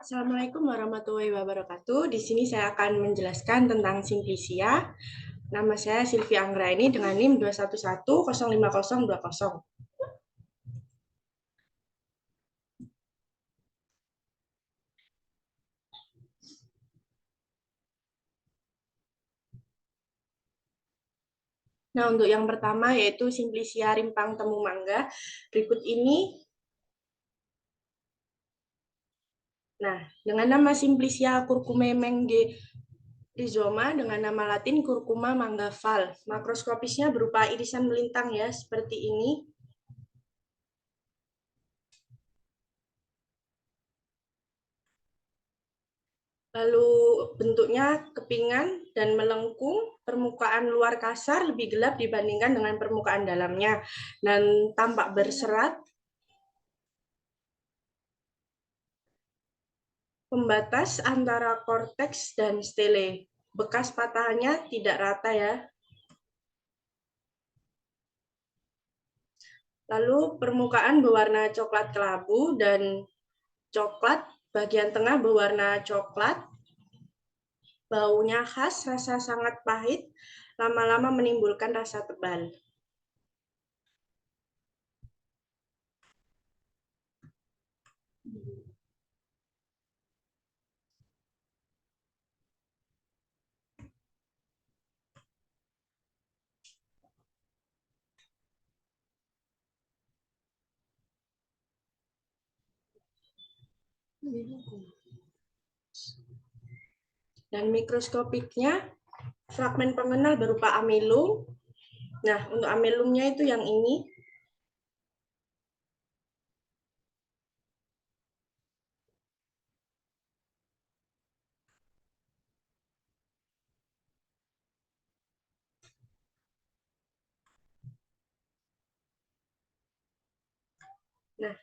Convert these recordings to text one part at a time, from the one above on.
Assalamualaikum warahmatullahi wabarakatuh. Di sini saya akan menjelaskan tentang Simplisia. Nama saya Sylvia Anggraini dengan NIM 211050020. Nah, untuk yang pertama yaitu Simplisia rimpang temu mangga. Berikut ini. Nah, dengan nama Simplisia curcumemenge rhizoma dengan nama latin Curcuma mangga Val. Makroskopisnya berupa irisan melintang ya, seperti ini. Lalu bentuknya kepingan dan melengkung, permukaan luar kasar lebih gelap dibandingkan dengan permukaan dalamnya, dan tampak berserat. Pembatas antara korteks dan stele. Bekas patahannya tidak rata ya. Lalu permukaan berwarna coklat kelabu dan coklat, bagian tengah berwarna coklat. Baunya khas, rasa sangat pahit, lama-lama menimbulkan rasa tebal. Dan mikroskopiknya, fragmen pengenal berupa amilum. Nah, untuk amilumnya itu yang ini. Nah,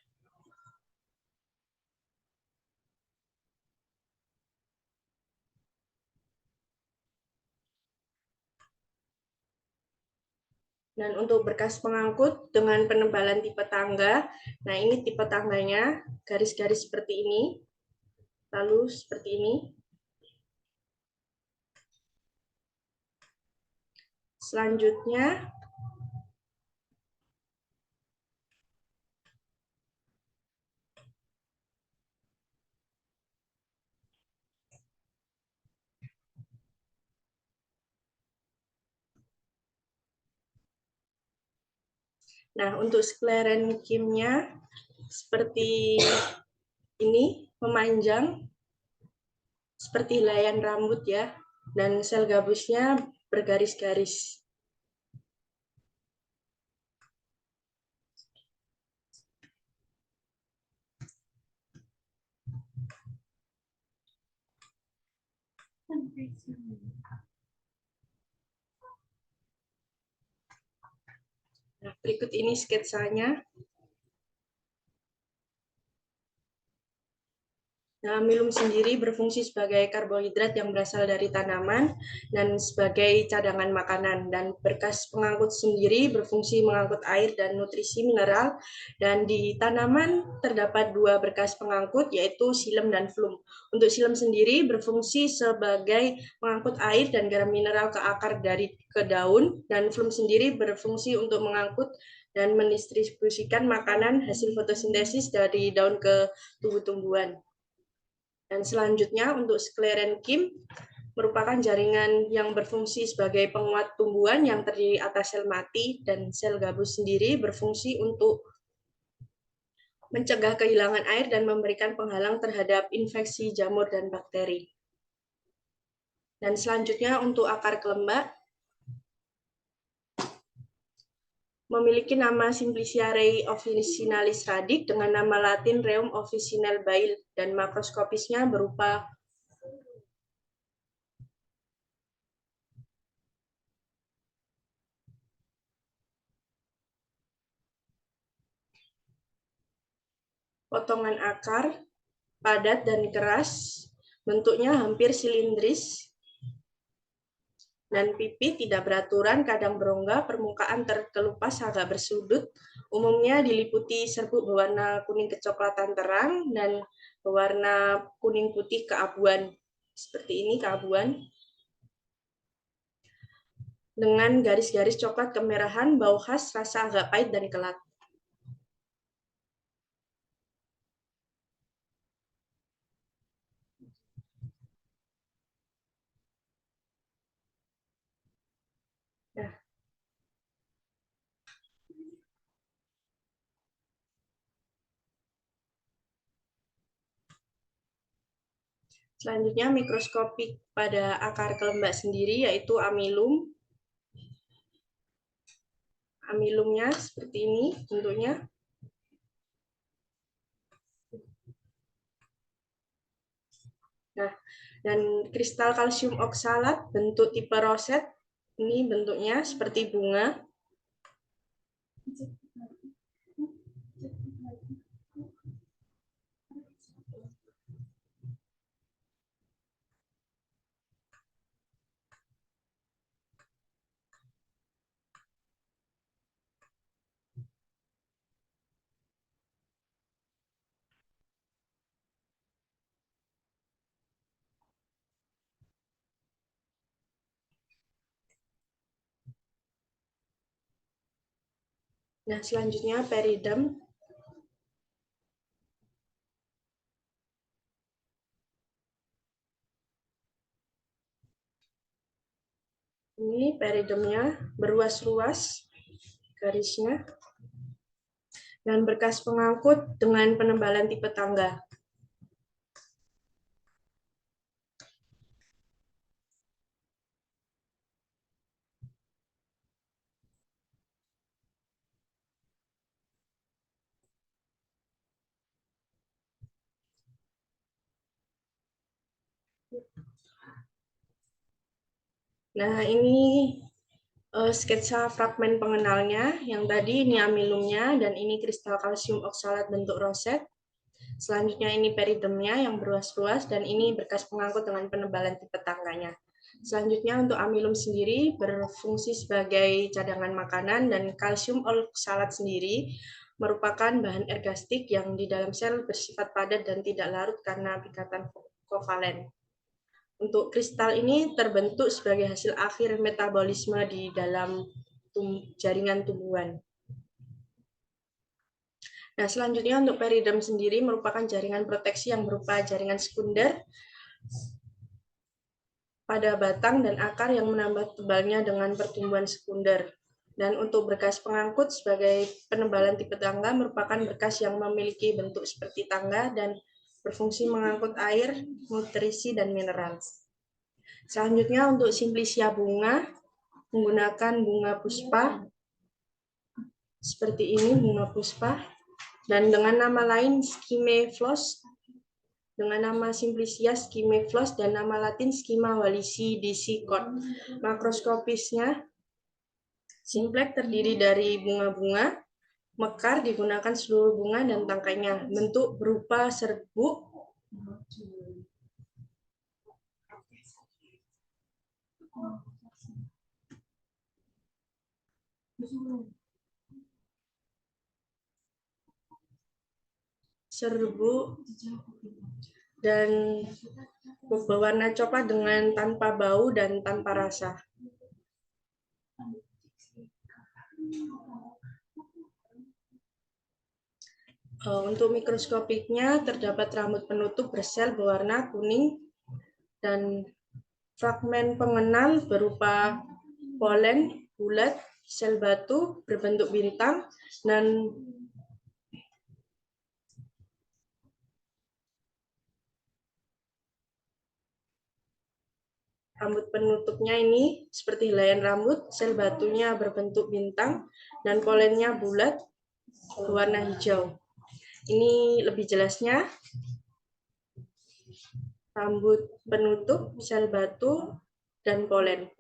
dan untuk berkas pengangkut dengan penebalan tipe tangga, nah ini tipe tangganya, garis-garis seperti ini, lalu seperti ini. Selanjutnya, nah untuk sklerenkimnya seperti ini, memanjang seperti helaian rambut ya, dan sel gabusnya bergaris-garis. Nah, berikut ini sketsanya. Nah, amilum sendiri berfungsi sebagai karbohidrat yang berasal dari tanaman dan sebagai cadangan makanan. Dan berkas pengangkut sendiri berfungsi mengangkut air dan nutrisi mineral. Dan di tanaman terdapat dua berkas pengangkut, yaitu silem dan flum. Untuk silem sendiri berfungsi sebagai mengangkut air dan garam mineral ke akar dari ke daun. Dan flum sendiri berfungsi untuk mengangkut dan mendistribusikan makanan hasil fotosintesis dari daun ke tumbuh-tumbuhan. Dan selanjutnya untuk sklerenkim merupakan jaringan yang berfungsi sebagai penguat tumbuhan yang terdiri atas sel mati, dan sel gabus sendiri berfungsi untuk mencegah kehilangan air dan memberikan penghalang terhadap infeksi jamur dan bakteri. Dan selanjutnya untuk akar kelembak memiliki nama Simpliciare officinalis radix dengan nama latin Rheum officinale Bail, dan makroskopisnya berupa potongan akar padat dan keras, bentuknya hampir silindris. Dan pipi tidak beraturan, kadang berongga, permukaan terkelupas agak bersudut, umumnya diliputi serbuk berwarna kuning kecoklatan terang dan berwarna kuning putih keabuan. Seperti ini keabuan. Dengan garis-garis coklat kemerahan, bau khas, rasa agak pahit dan kelat. Nah, selanjutnya mikroskopik pada akar kelembak sendiri yaitu amilum. Amilumnya seperti ini bentuknya. Nah, dan kristal kalsium oksalat bentuk tipe roset, ini bentuknya seperti bunga. Nah, selanjutnya peridem. Ini peridemnya berruas-ruas garisnya. Dan berkas pengangkut dengan penebalan tipe tangga. Nah, ini sketsa fragmen pengenalnya. Yang tadi ini amilumnya dan ini kristal kalsium oksalat bentuk roset. Selanjutnya ini peridemnya yang berruas-ruas dan ini berkas pengangkut dengan penebalan tipe tangganya. Selanjutnya untuk amilum sendiri berfungsi sebagai cadangan makanan dan kalsium oksalat sendiri merupakan bahan ergastik yang di dalam sel bersifat padat dan tidak larut karena ikatan kovalen. Untuk kristal ini terbentuk sebagai hasil akhir metabolisme di dalam jaringan tumbuhan. Nah, selanjutnya untuk peridem sendiri merupakan jaringan proteksi yang berupa jaringan sekunder pada batang dan akar yang menambah tebalnya dengan pertumbuhan sekunder. Dan untuk berkas pengangkut sebagai penebalan tipe tangga merupakan berkas yang memiliki bentuk seperti tangga dan berfungsi mengangkut air, nutrisi, dan mineral. Selanjutnya untuk simplisia bunga, menggunakan bunga puspa, seperti ini bunga puspa, dan dengan nama lain Schimeflos, dengan nama Simplicia schimeflos dan nama latin Schima wallisi DC Cort. Makroskopisnya, simplex terdiri dari bunga-bunga, mekar digunakan seluruh bunga dan tangkainya, bentuk berupa serbuk, dan berwarna coklat dengan tanpa bau dan tanpa rasa. Untuk mikroskopiknya terdapat rambut penutup bersel berwarna kuning dan fragmen pengenal berupa polen bulat, sel batu berbentuk bintang, dan rambut penutupnya ini seperti helaian rambut, sel batunya berbentuk bintang, dan polennya bulat berwarna hijau. Ini lebih jelasnya, rambut penutup, sel batu, dan polen.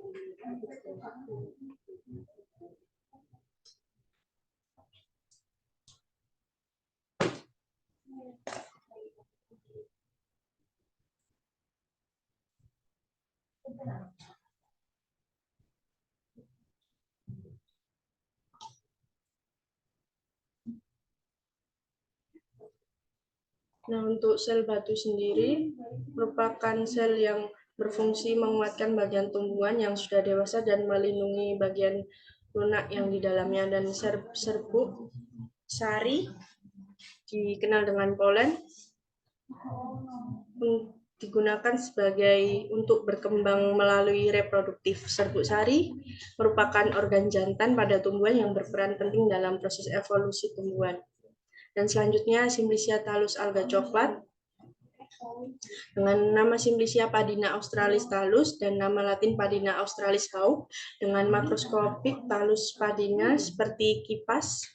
Nah, untuk sel batu sendiri merupakan sel yang berfungsi menguatkan bagian tumbuhan yang sudah dewasa dan melindungi bagian lunak yang di dalamnya. Dan serbuk sari dikenal dengan polen digunakan sebagai untuk berkembang melalui reproduktif. Serbuk sari merupakan organ jantan pada tumbuhan yang berperan penting dalam proses evolusi tumbuhan. Dan selanjutnya Simplicia talus alga coklat dengan nama Simplicia padina australis talus dan nama latin Padina australis haup dengan makroskopik talus padina seperti kipas.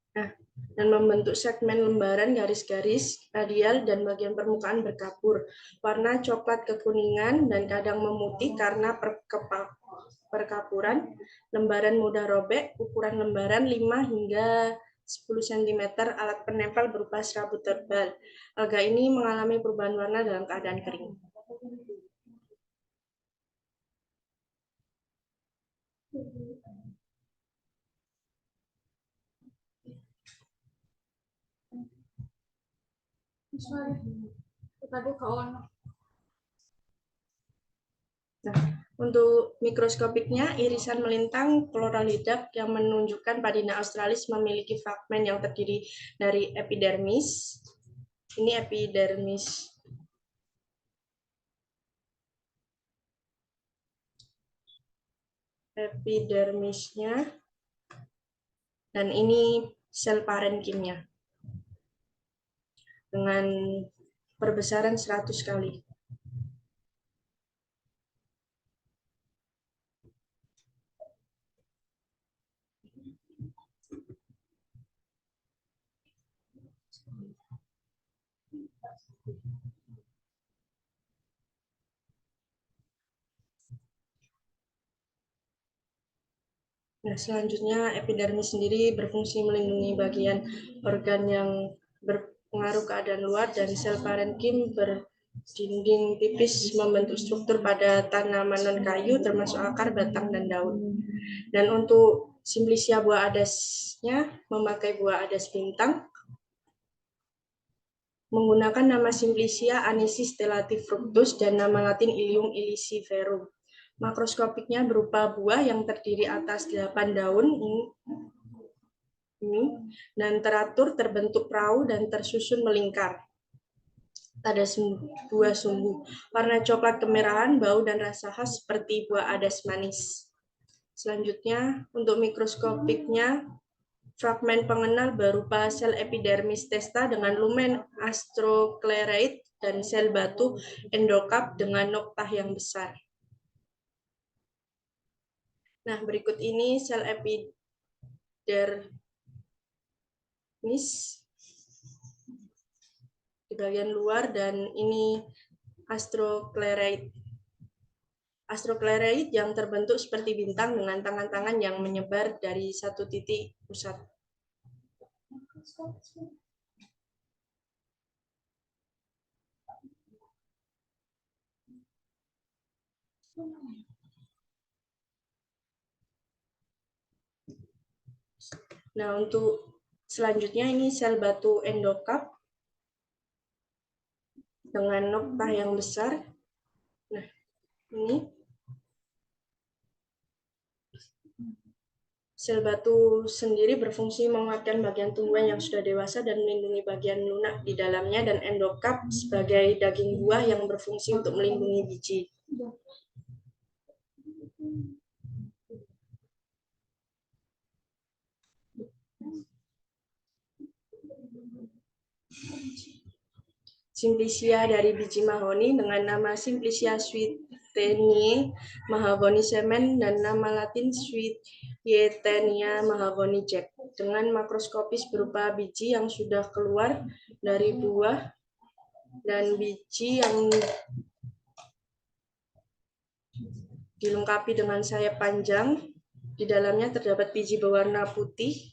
Nah, dan membentuk segmen lembaran garis-garis radial dan bagian permukaan berkapur. Warna coklat kekuningan dan kadang memutih karena perkapuran. Lembaran mudah robek, ukuran lembaran 5 hingga 10 cm, alat penempel berupa serabut tebal. Alga ini mengalami perubahan warna dalam keadaan kering. Nah, untuk mikroskopiknya, irisan melintang chloralidap yang menunjukkan Padina australis memiliki fragmen yang terdiri dari epidermis. Ini epidermis. Epidermisnya. Dan ini sel parenkimnya. Dengan perbesaran 100 kali. Nah, selanjutnya epidermis sendiri berfungsi melindungi bagian organ yang berpengaruh keadaan luar, dan sel parenkim berdinding tipis membentuk struktur pada tanaman non-kayu termasuk akar, batang, dan daun. Dan untuk Simplicia buah adasnya memakai buah adas bintang menggunakan nama Simplicia anisis stellati-fructus dan nama latin Ilium iliciferum. Makroskopiknya berupa buah yang terdiri atas 8 daun ini dan teratur terbentuk perahu dan tersusun melingkar. Ada buah sumbu, warna coklat kemerahan, bau dan rasa khas seperti buah adas manis. Selanjutnya, untuk mikroskopiknya, fragmen pengenal berupa sel epidermis testa dengan lumen astroclerate dan sel batu endokap dengan noktah yang besar. Nah, berikut ini sel epidermis di bagian luar, dan ini astroclerate. Astroclerate yang terbentuk seperti bintang dengan tangan-tangan yang menyebar dari satu titik pusat. Nah, untuk selanjutnya ini sel batu endokap dengan noktah yang besar. Nah, ini sel batu sendiri berfungsi menguatkan bagian tumbuhan yang sudah dewasa dan melindungi bagian lunak di dalamnya, dan endokap sebagai daging buah yang berfungsi untuk melindungi biji. Simplicia dari biji mahoni dengan nama Simplicia sweetenia mahagoni semen dan nama latin Sweetenia mahagoni jack, dengan makroskopis berupa biji yang sudah keluar dari buah dan biji yang dilengkapi dengan sayap panjang. Di dalamnya terdapat biji berwarna putih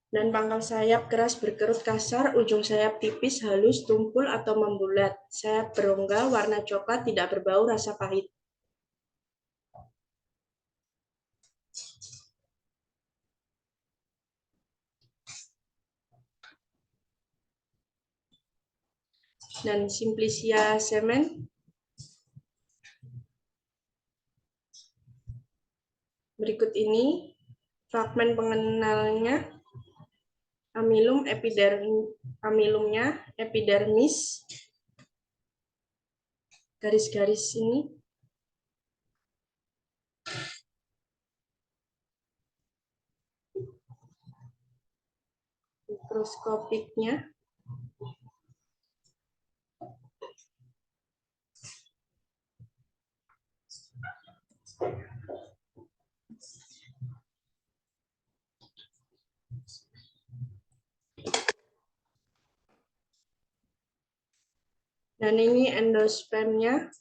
Dan pangkal sayap keras berkerut kasar, ujung sayap tipis, halus, tumpul, atau membulat. Sayap berongga, warna coklat, tidak berbau, rasa pahit. Dan Simplicia semen. Berikut ini fragmen pengenalnya. Amilumnya, epidermis, garis-garis ini. Mikroskopiknya. Dan ini endospermnya.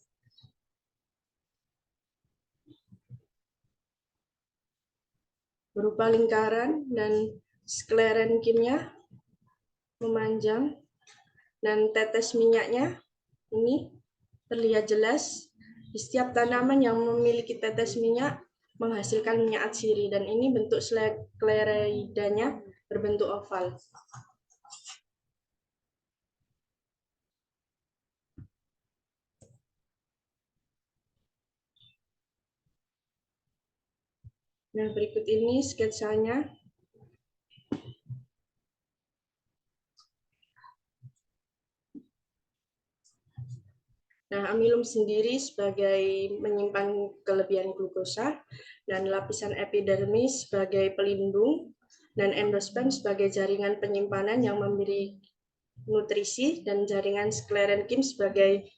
Berupa lingkaran, dan sklerenkimnya memanjang, dan tetes minyaknya ini terlihat jelas. Di setiap tanaman yang memiliki tetes minyak menghasilkan minyak atsiri, dan ini bentuk skleroidanya berbentuk oval. Nah, berikut ini sketsanya. Nah, amilum sendiri sebagai menyimpan kelebihan glukosa, dan lapisan epidermis sebagai pelindung, dan endosperm sebagai jaringan penyimpanan yang memberi nutrisi, dan jaringan sklerenkim sebagai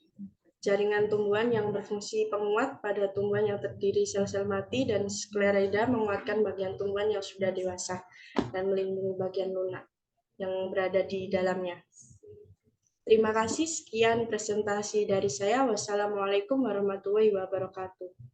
jaringan tumbuhan yang berfungsi penguat pada tumbuhan yang terdiri sel-sel mati, dan skleroida menguatkan bagian tumbuhan yang sudah dewasa dan melindungi bagian lunak yang berada di dalamnya. Terima kasih, sekian presentasi dari saya. Wassalamualaikum warahmatullahi wabarakatuh.